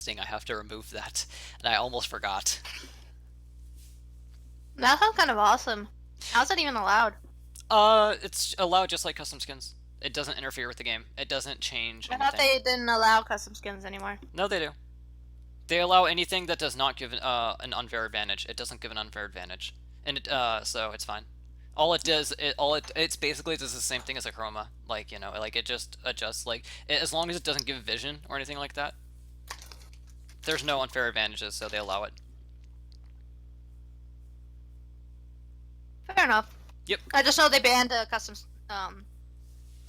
I have to remove that, and I almost forgot. That sounds kind of awesome. How's that even allowed? It's allowed just like custom skins. It doesn't interfere with the game. It doesn't change I thought anything. they didn't allow custom skins anymore. No, they do. They allow anything that does not give an unfair advantage. It doesn't give an unfair advantage, and so it's fine. All it does, it's basically does the same thing as a chroma. Like like it just adjusts. Like as long as it doesn't give vision or anything like that. There's no unfair advantages, so they allow it. Fair enough. Yep. I just know they banned custom,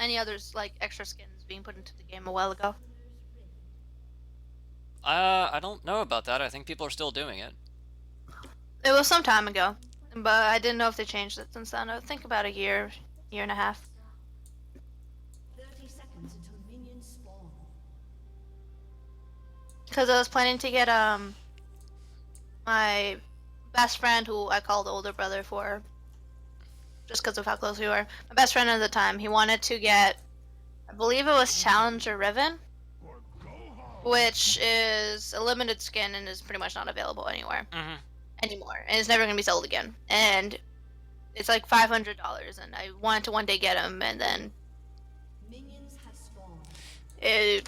any others like extra skins being put into the game a while ago. I don't know about that. I think people are still doing it. It was some time ago, but I didn't know if they changed it since then. I think about a year, year and a half. 30 seconds until minions spawn. Because I was planning to get my best friend, who I called older brother for, just because of how close we were. My best friend at the time, he wanted to get, I believe it was Challenger Riven, which is a limited skin and is pretty much not available anywhere anymore, and it's never gonna be sold again. And it's like $500, and I wanted to one day get him, and then Minions have spawned.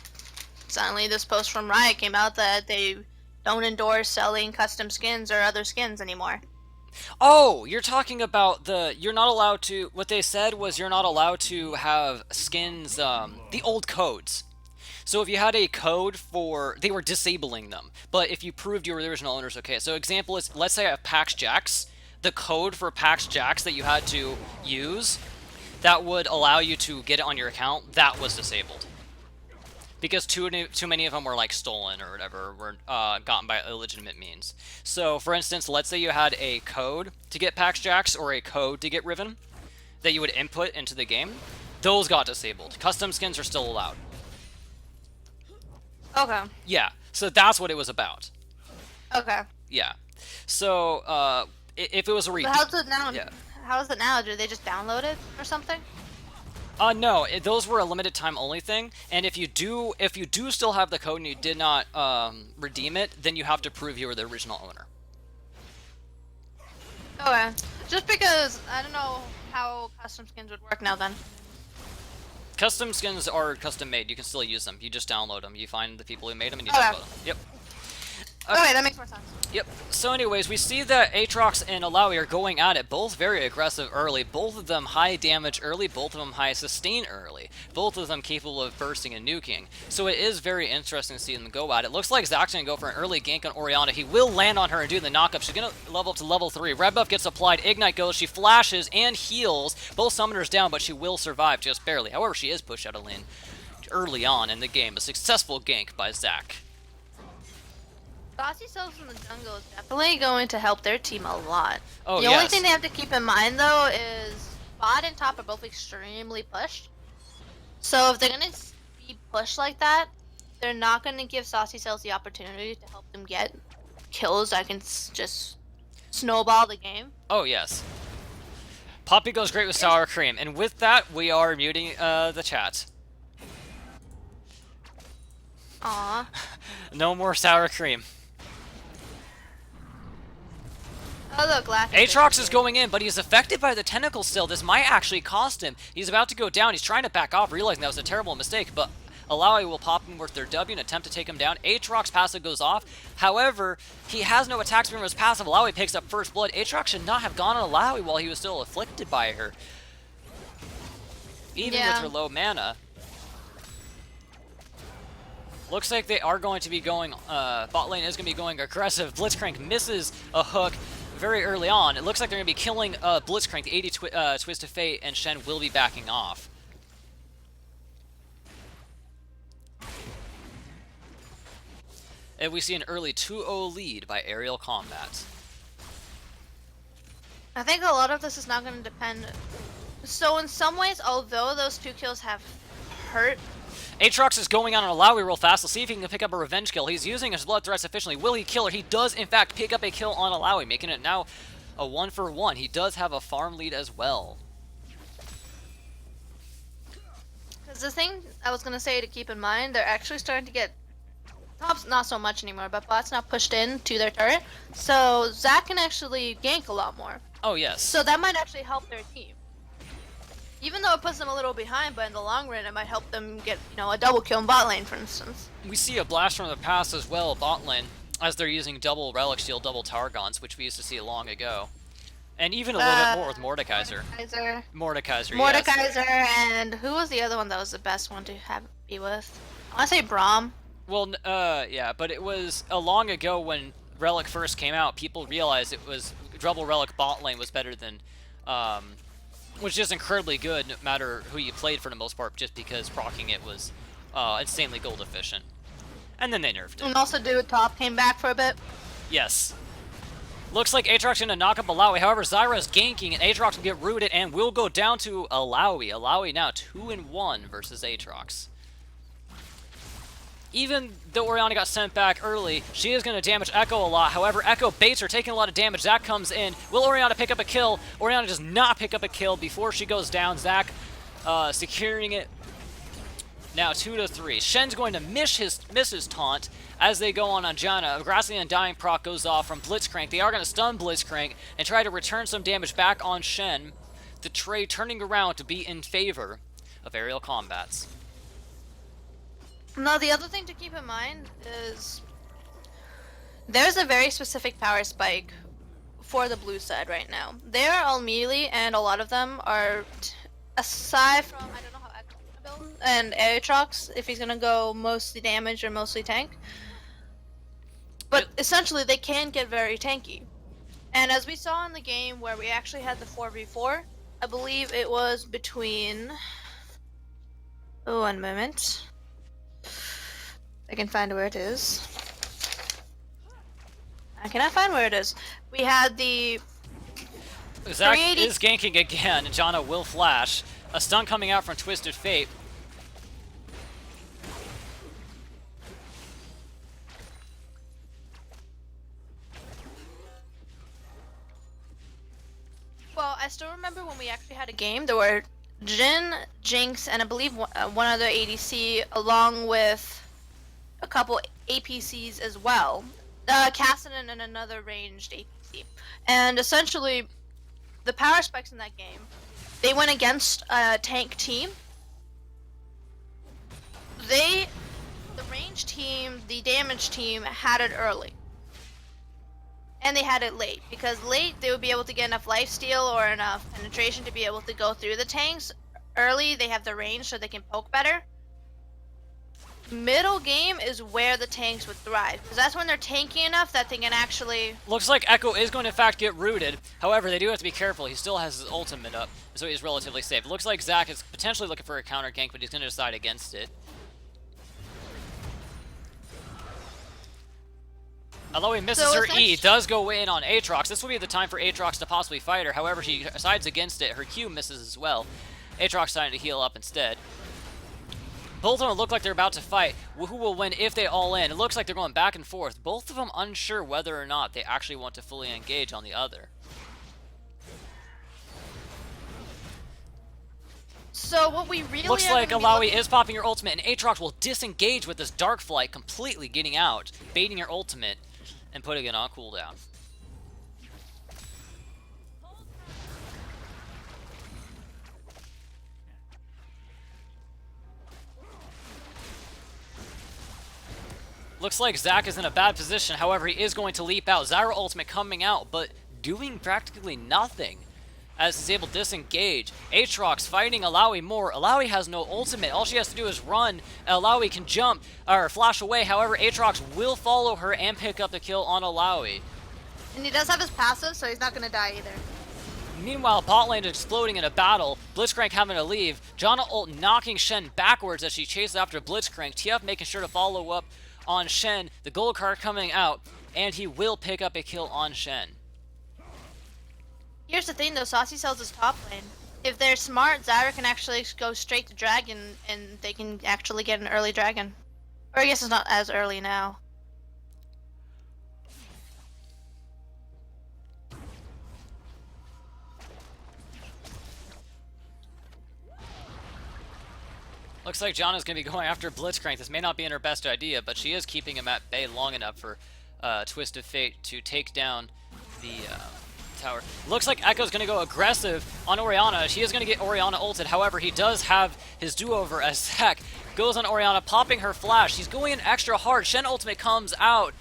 suddenly this post from Riot came out that they don't endorse selling custom skins or other skins anymore. Oh, you're talking about you're not allowed to, what they said was you're not allowed to have skins, the old codes. So if you had a code they were disabling them, but if you proved you were the original owners, okay. So example is, let's say I have Pax Jax, the code for Pax Jax that you had to use, that would allow you to get it on your account, that was disabled. Because too many of them were like stolen or whatever, were gotten by illegitimate means. So, for instance, let's say you had a code to get Pax Jax or a code to get Riven that you would input into the game. Those got disabled. Custom skins are still allowed. Okay. Yeah, so that's what it was about. Okay. Yeah. So, if it was a But how's it now? Yeah. How is it now? Do they just download it or something? No, those were a limited time only thing, and if you do still have the code and you did not redeem it, then you have to prove you were the original owner. Okay. Just because I don't know how custom skins would work now then. Custom skins are custom made. You can still use them. You just download them. You find the people who made them and you Okay. download them. Yep. Okay, that makes more sense. Yep. So anyways, we see that Aatrox and Alawi are going at it. Both very aggressive early. Both of them high damage early. Both of them high sustain early. Both of them capable of bursting and nuking. So it is very interesting to see them go at it. Looks like Zach's going to go for an early gank on Orianna. He will land on her and do the knockup. She's going to level up to level 3. Red buff gets applied. Ignite goes. She flashes and heals. Both summoners down, but she will survive just barely. However, she is pushed out of lane early on in the game. A successful gank by Zach. Saucy Cells in the jungle is definitely going to help their team a lot. Oh, the only yes. thing they have to keep in mind though is bot and top are both extremely pushed. So if they're gonna be pushed like that, they're not gonna give Saucy Cells the opportunity to help them get kills that can just snowball the game. Oh, yes. Poppy goes great with sour cream. And with that, we are muting the chat. Aww. No more sour cream. Oh look, laughing. Aatrox is going in, but he's affected by the tentacle still. This might actually cost him. He's about to go down. He's trying to back off, realizing that was a terrible mistake, but Alawi will pop him with their W and attempt to take him down. Aatrox passive goes off. However, he has no attack speed from his passive. Alawi picks up first blood. Aatrox should not have gone on Alawi while he was still afflicted by her. Even with her low mana. Looks like they are going to be going, bot lane is going to be going aggressive. Blitzcrank misses a hook very early on. It looks like they're going to be killing Blitzcrank. The 80 Twist of Fate, and Shen will be backing off. And we see an early 2-0 lead by Aerial Combat. I think a lot of this is not going to depend. So in some ways, although those 2 kills have hurt, Aatrox is going on an Alawi real fast. Let's see if he can pick up a revenge kill. He's using his blood threats efficiently. Will he kill her? He does, in fact, pick up a kill on Alawi, making it now a 1-for-1. He does have a farm lead as well. because the thing I was going to say to keep in mind, they're actually starting to get Top's not so much anymore, but bot's not pushed in to their turret, so Zac can actually gank a lot more. Oh, yes. So that might actually help their team. Even though it puts them a little behind, but in the long run, it might help them get, you know, a double kill in bot lane, for instance. We see a blast from the past as well, bot lane, as they're using double Relic Shield, double Targons, which we used to see long ago. And even a little bit more with Mordekaiser. Mordekaiser, yes. And who was the other one that was the best one to be with? I want to say Braum. Well, yeah, but it was long ago when Relic first came out, people realized it was double Relic bot lane was better than, was just incredibly good no matter who you played for the most part, just because proccing it was insanely gold efficient. And then they nerfed it. And also Dude Top came back for a bit. Yes. Looks like Aatrox gonna knock up Alawi. However, Zyra's ganking, and Aatrox will get rooted and will go down to Alawi. Alawi now 2-1 versus Aatrox. Even though Orianna got sent back early, she is going to damage Echo a lot. However, Echo baits her, taking a lot of damage. Zac comes in. Will Orianna pick up a kill? Orianna does not pick up a kill before she goes down. Zac securing it. Now 2-3. Shen's going to miss his taunt as they go on Janna. A Grassy Undying proc goes off from Blitzcrank. They are going to stun Blitzcrank and try to return some damage back on Shen. The trade turning around to be in favor of aerial combats. Now, the other thing to keep in mind is there's a very specific power spike for the blue side right now. They are all melee, and a lot of them are, aside from, I don't know how Echo's gonna build, and Aatrox, if he's gonna go mostly damage or mostly tank. But essentially, they can get very tanky. And as we saw in the game where we actually had the 4v4, I believe it was between... Oh, 1 moment. I can find where it is. I cannot find where it is. We had the... Zac is ganking again, and Janna will flash. A stun coming out from Twisted Fate. Well, I still remember when we actually had a game, there were Jhin, Jinx, and I believe one other ADC, along with a couple APCs as well. Cassidy and another ranged APC. And essentially, the power spikes in that game, they went against a tank team. The ranged team, the damage team, had it early. And they had it late, because late they would be able to get enough lifesteal or enough penetration to be able to go through the tanks. Early, they have the range so they can poke better. Middle game is where the tanks would thrive, because that's when they're tanky enough that they can actually... Looks like Echo is going to in fact get rooted. However, they do have to be careful. He still has his ultimate up, so he's relatively safe. It looks like Zac is potentially looking for a counter gank, but he's going to decide against it. Although he misses her E, does go in on Aatrox. This will be the time for Aatrox to possibly fight her. However, she decides against it. Her Q misses as well. Aatrox deciding to heal up instead. Both of them look like they're about to fight. Who will win if they all in? It looks like they're going back and forth. Both of them unsure whether or not they actually want to fully engage on the other. So what we really looks like Alawi is popping her ultimate, and Aatrox will disengage with this Dark Flight, completely getting out, baiting her ultimate, and putting it on cooldown. Looks like Zac is in a bad position. However, he is going to leap out. Zyra ultimate coming out, but doing practically nothing as he's able to disengage. Aatrox fighting Alawi more. Alawi has no ultimate. All she has to do is run. Alawi can jump or flash away. However, Aatrox will follow her and pick up the kill on Alawi. And he does have his passive, so he's not going to die either. Meanwhile, bot lane is exploding in a battle. Blitzcrank having to leave. Janna ult knocking Shen backwards as she chases after Blitzcrank. TF making sure to follow up on Shen. The gold card coming out, and he will pick up a kill on Shen. Here's the thing though, Saucy sells his top lane. If they're smart, Zyra can actually go straight to dragon, and they can actually get an early dragon. Or I guess it's not as early now. Looks like Janna's going to be going after Blitzcrank. This may not be in her best idea, but she is keeping him at bay long enough for Twisted Fate to take down the tower. Looks like Echo's going to go aggressive on Orianna. She is going to get Orianna ulted. However, he does have his do-over as Zac goes on Orianna, popping her flash. He's going in extra hard. Shen ultimate comes out.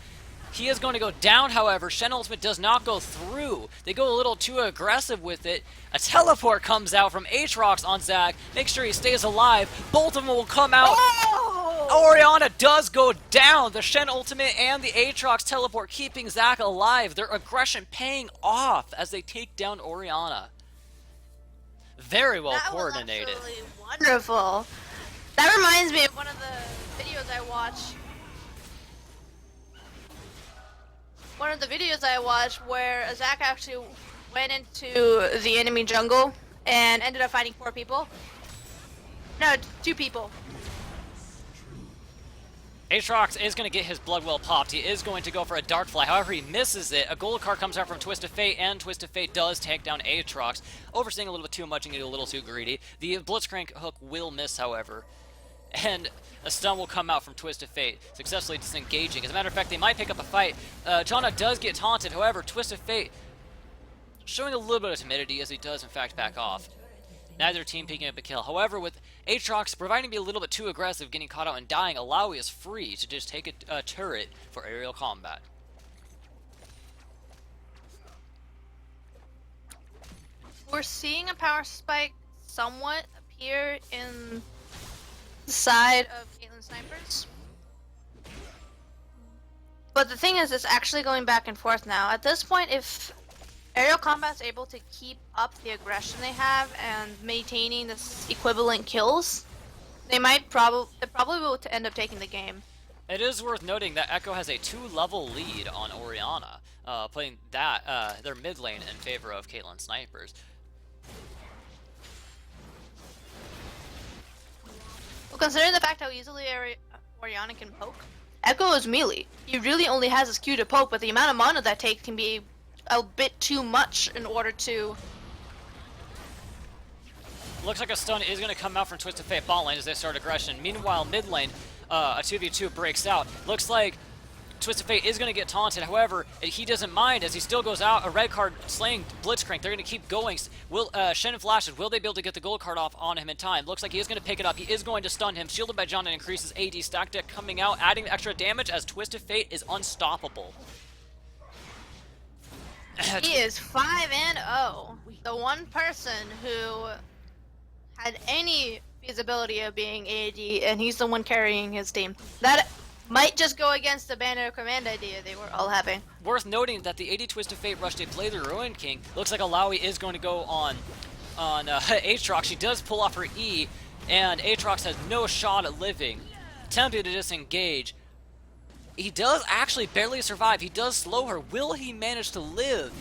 He is going to go down, however. Shen ultimate does not go through. They go a little too aggressive with it. A teleport comes out from Aatrox on Zac. Make sure he stays alive. Both of them will come out. Oh! Orianna does go down. The Shen ultimate and the Aatrox teleport keeping Zac alive. Their aggression paying off as they take down Orianna. Very well coordinated. That was absolutely wonderful. That reminds me of one of the videos I watched. One of the videos I watched where Zac actually went into the enemy jungle and ended up fighting 4 people. No, 2 people. Aatrox is going to get his blood well popped. He is going to go for a Darkfly. However, he misses it. A gold card comes out from Twisted Fate, and Twisted Fate does take down Aatrox. Overseeing a little bit too much and getting a little too greedy. The Blitzcrank hook will miss, however. And a stun will come out from Twisted Fate, successfully disengaging. As a matter of fact, they might pick up a fight. Janna does get taunted. However, Twisted Fate showing a little bit of timidity as he does, in fact, back off. Neither team picking up a kill. However, with Aatrox providing to be a little bit too aggressive, getting caught out and dying, Alawi is free to just take a turret for aerial combat. We're seeing a power spike somewhat appear in the side of Caitlyn Snipers. But the thing is, it's actually going back and forth now. At this point, if aerial combat's able to keep up the aggression they have and maintaining this equivalent kills, they probably will end up taking the game. It is worth noting that Echo has a 2-level lead on Orianna, playing their mid lane in favor of Caitlyn Snipers. Well, considering the fact how easily Orianna can poke, Echo is melee. He really only has his Q to poke, but the amount of mana that takes can be a bit too much in order to... Looks like a stun is going to come out from Twisted Fate bot lane as they start aggression. Meanwhile, mid lane, a 2v2 breaks out. Looks like Twisted Fate is going to get taunted. However, he doesn't mind as he still goes out. A red card slaying Blitzcrank. They're going to keep going. Will Shen flashes. Will they be able to get the gold card off on him in time? Looks like he is going to pick it up. He is going to stun him. Shielded by John and increases AD. Stack deck coming out, adding extra damage as Twisted Fate is unstoppable. He is 5-0. The one person who had any feasibility of being AD, and he's the one carrying his team. That might just go against the banner command idea they were all having. Worth noting that the AD Twisted Fate rushed a Play the Ruin King. Looks like Alawi is going to go on Aatrox. She does pull off her E, and Aatrox has no shot at living. Attempting to disengage. He does actually barely survive. He does slow her. Will he manage to live?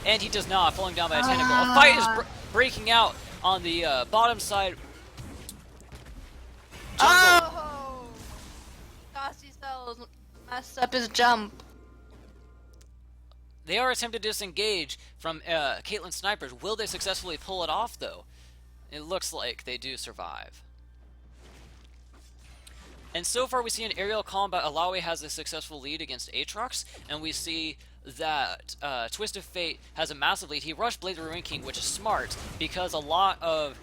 And he does not, falling down by a tentacle. A fight is breaking out on the bottom side. Jungle. Oh! Gossy Cells messed up his jump. They are attempting to disengage from Caitlyn Snipers. Will they successfully pull it off, though? It looks like they do survive. And so far we see in aerial combat, Alawi has a successful lead against Aatrox, and we see that Twisted Fate has a massive lead. He rushed Blade the Ruin King, which is smart, because a lot of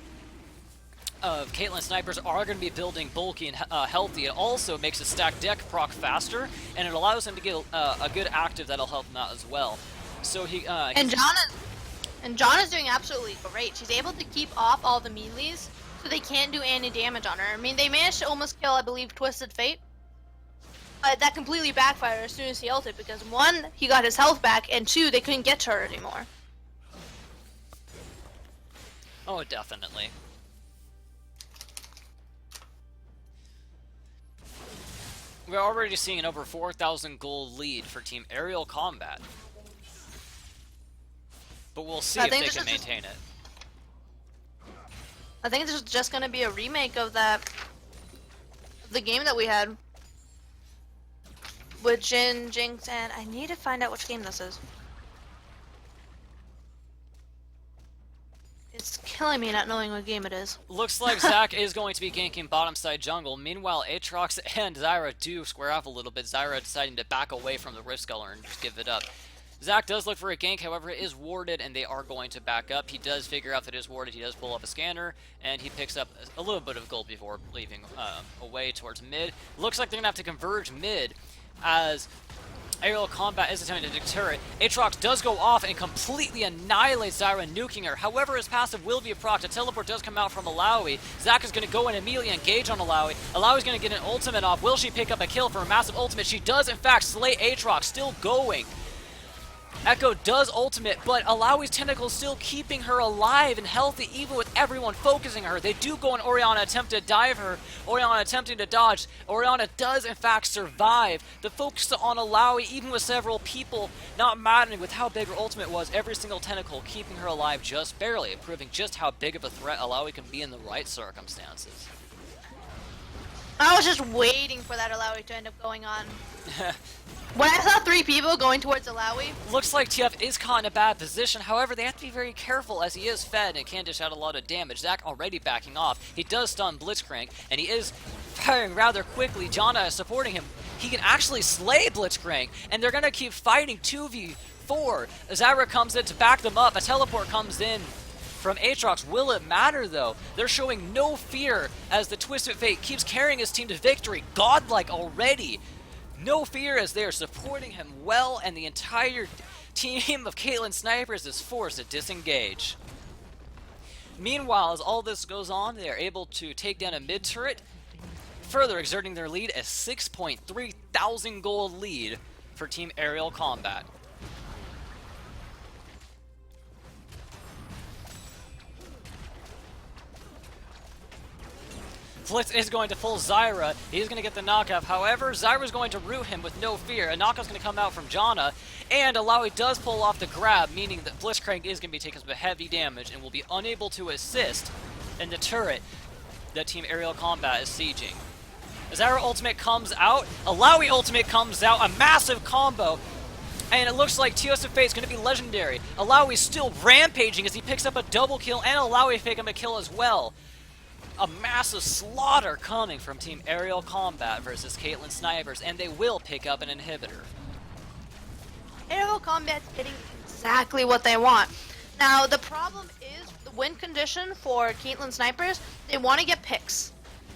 Caitlyn Snipers are going to be building bulky and healthy. It also makes a stack deck proc faster, and it allows him to get a good active that'll help him out as well. So And John is doing absolutely great. She's able to keep off all the melees, so they can't do any damage on her. I mean, they managed to almost kill, I believe, Twisted Fate. That completely backfired as soon as he ulted, because 1, he got his health back, and 2, they couldn't get to her anymore. Oh, definitely. We're already seeing an over 4,000 gold lead for Team Aerial Combat. But we'll see if they can maintain it. I think this is just going to be a remake of the game that we had with Jin, Jinx, and I need to find out which game this is. It's killing me not knowing what game it is. Looks like Zach is going to be ganking bottom side jungle. Meanwhile, Aatrox and Zyra do square off a little bit. Zyra deciding to back away from the Rift Sculler and just give it up. Zach does look for a gank, however, it is warded, and they are going to back up. He does figure out that it is warded. He does pull up a scanner, and he picks up a little bit of gold before leaving away towards mid. Looks like they're going to have to converge mid as aerial combat is attempting to deter it. Aatrox does go off and completely annihilates Zyra, nuking her. However, his passive will be procced. A teleport does come out from Alawi. Zach is going to go and immediately engage on Alawi. Alawi's going to get an ultimate off. Will she pick up a kill for a massive ultimate? She does, in fact, slay Aatrox. Still going. Echo does ultimate, but Alawi's tentacles still keeping her alive and healthy, even with everyone focusing on her. They do go and Orianna attempt to dive her. Orianna attempting to dodge. Orianna does, in fact, survive. The focus on Alawi, even with several people not mattering with how big her ultimate was, every single tentacle keeping her alive just barely, proving just how big of a threat Alawi can be in the right circumstances. I was just waiting for that Alawi to end up going on. When I saw 3 people going towards Alawi, Looks like TF is caught in a bad position. However, they have to be very careful as he is fed and can dish out a lot of damage. Zach already backing off. He does stun Blitzcrank, and he is firing rather quickly. Janna is supporting him. He can actually slay Blitzcrank, and they're going to keep fighting 2v4. Zyra comes in to back them up. A teleport comes in from Aatrox. Will it matter, though? They're showing no fear as the Twisted Fate keeps carrying his team to victory. Godlike already. No fear as they are supporting him well, and the entire team of Caitlyn Snipers is forced to disengage. Meanwhile, as all this goes on, they are able to take down a mid turret, further exerting their lead, a 6.3 thousand gold lead for Team Aerial Combat. Flitz is going to pull Zyra. He's going to get the knockoff. However, Zyra's going to root him with no fear. A knockoff's going to come out from Janna, and Alawi does pull off the grab, meaning that Blitzcrank is going to be taking some heavy damage and will be unable to assist in the turret that Team Aerial Combat is sieging. Zyra ultimate comes out. Alawi ultimate comes out. A massive combo. And it looks like Twisted Fate is going to be legendary. Alawi still rampaging as he picks up a double kill, and Alawi pick up a kill as well. A massive slaughter coming from Team Aerial Combat versus Caitlyn Snipers, and they will pick up an inhibitor. Aerial Combat's getting exactly what they want. Now, the problem is the win condition for Caitlyn Snipers, they want to get picks.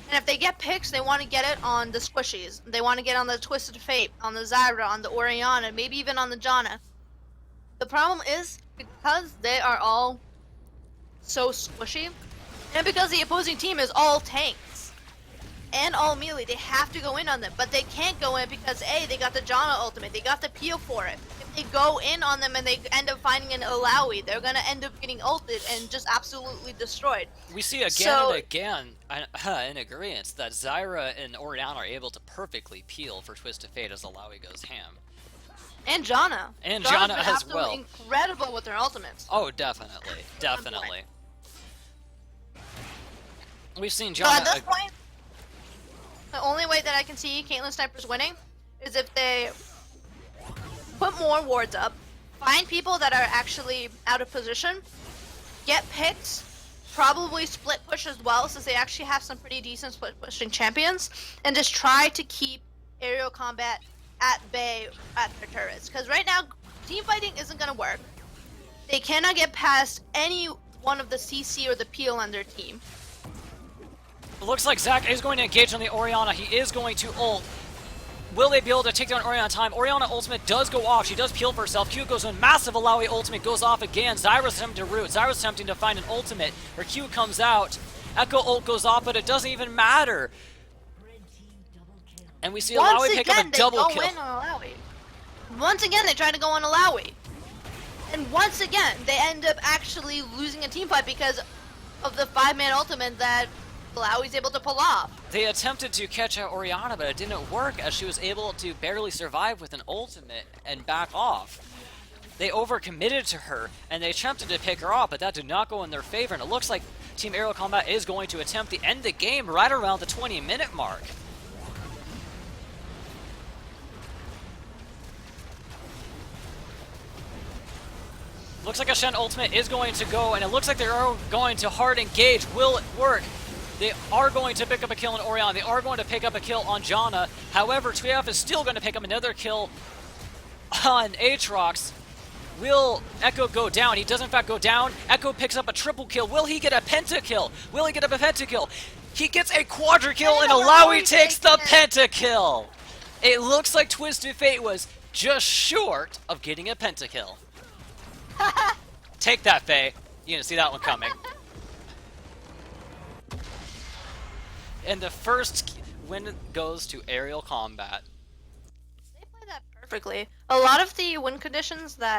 And if they get picks, they want to get it on the squishies. They want to get on the Twisted Fate, on the Zyra, on the Orianna, maybe even on the Janna. The problem is, because they are all so squishy, and because the opposing team is all tanks and all melee, they have to go in on them. But they can't go in because A, they got the Janna ultimate, they got the peel for it. If they go in on them and they end up finding an Alawi, they're going to end up getting ulted and just absolutely destroyed. We see again and again in agreement that Zyra and Orianna are able to perfectly peel for Twisted Fate as Alawi goes ham. And Janna. And Janna's Janna been as absolutely well. incredible with their ultimates. Oh, definitely. Definitely. We've seen So at Janna... this point, the only way that I can see Caitlyn Snipers winning is if they put more wards up, find people that are actually out of position, get picked, probably split push as well, since they actually have some pretty decent split pushing champions, and just try to keep Aerial Combat at bay at their turrets. Because right now, team fighting isn't going to work. They cannot get past any one of the CC or the peel on their team. It looks like Zach is going to engage on the Orianna. He is going to ult. Will they be able to take down Orianna in time? Orianna ultimate does go off. She does peel for herself. Q goes in. Massive Alawi ultimate goes off again. Zyra's attempting to root. Zyra's attempting to find an ultimate. Her Q comes out. Echo ult goes off, but it doesn't even matter. And we see Alawi pick up a double kill. Once again, they try to go on Alawi. And once again, they end up actually losing a team fight because of the 5-man ultimate that Alawi's able to pull off. They attempted to catch out Orianna, but it didn't work as she was able to barely survive with an ultimate and back off. They overcommitted to her, and they attempted to pick her off, but that did not go in their favor, and it looks like Team Aerial Combat is going to attempt to end the game right around the 20-minute mark. Looks like a Shen ultimate is going to go, and it looks like they are going to hard engage. Will it work? They are going to pick up a kill on Orion. They are going to pick up a kill on Janna. However, Tuyaf is still going to pick up another kill on Aatrox. Will Echo go down? He does in fact go down. Echo picks up a triple kill. Will he get a pentakill? Will he get a pentakill? He gets a quadra kill, and Alawi takes the pentakill. It looks like Twisted Fate was just short of getting a pentakill. Take that, Faye. You didn't see that one coming. And the first win goes to aerial combat. They play that perfectly. A lot of the win conditions that